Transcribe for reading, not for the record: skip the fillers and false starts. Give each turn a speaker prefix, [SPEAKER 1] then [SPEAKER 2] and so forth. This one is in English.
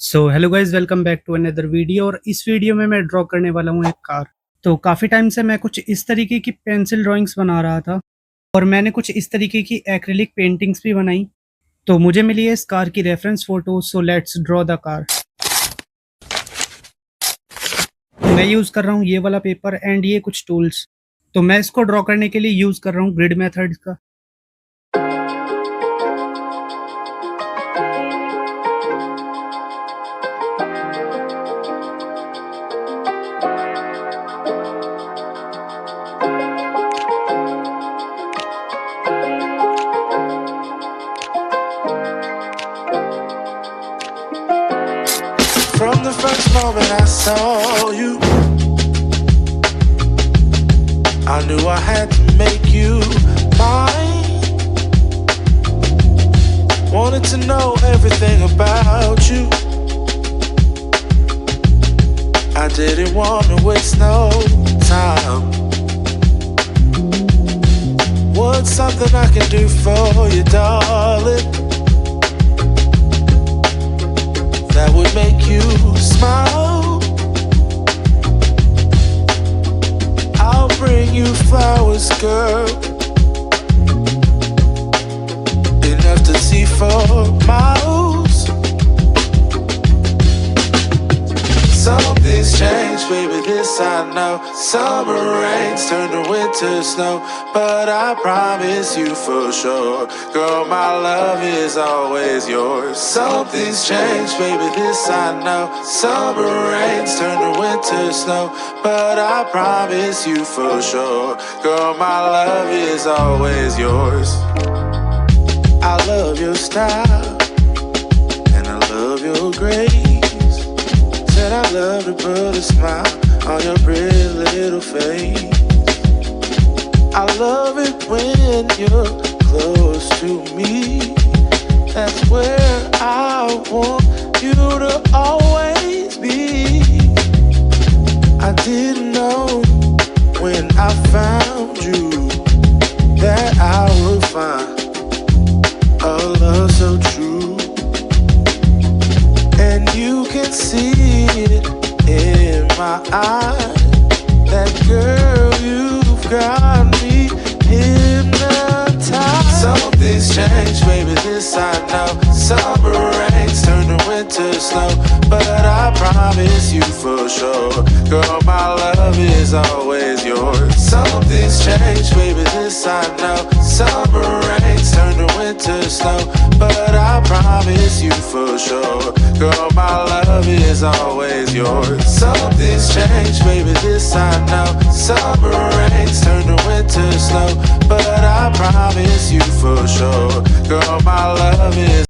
[SPEAKER 1] So hello guys, welcome back to another video. और इस video में मैं ड्रॉ करने वाला हूँ एक कार। तो काफ़ी टाइम से मैं कुछ इस तरीके की पेंसिल ड्राइंग्स बना रहा था और मैंने कुछ इस तरीके की एक्रिलिक पेंटिंग्स भी बनाई। तो मुझे मिली है इस कार की reference photo. So let's draw the car. मैं यूज़ कर रहा हूँ ये वाला पेपर एंड ये कुछ टूल्स। तो मैं इसको ड्रॉ करने के लिए यूज़ कर रहा हूँ ग्रिड मेथड का।
[SPEAKER 2] From the first moment I saw you, I knew I had to make you mine. Wanted to know everything about you. I didn't want to waste no time. What's something I can do for you, darling, that would make you smile? I'll bring you flowers, girl, enough to see for miles. Something's changed, baby, this I know. Summer rains turn to winter snow, but I promise you for sure, girl, my love is always yours. Something's changed, baby, this I know. Summer rains turn to winter snow, but I promise you for sure, girl, my love is always yours. I love your style and I love your grace. Said I love to put a smile on your pretty little face. I love it when you're close to me. That's where I want you to always be. I didn't know when I found you that I would find a love so true. And you can see it in my eyes, that girl, you've got me hypnotized. Something's changed, baby, this I know. Summer rains turn to winter snow, but I promise you for sure, girl, my love is always yours. Something's changed, baby, this I know. Summer rains turn to winter snow, but I promise you for sure, girl, my love is always yours. Something's changed, baby, this I know. Summer rains turn to winter snow, but I promise you for sure, girl, my love is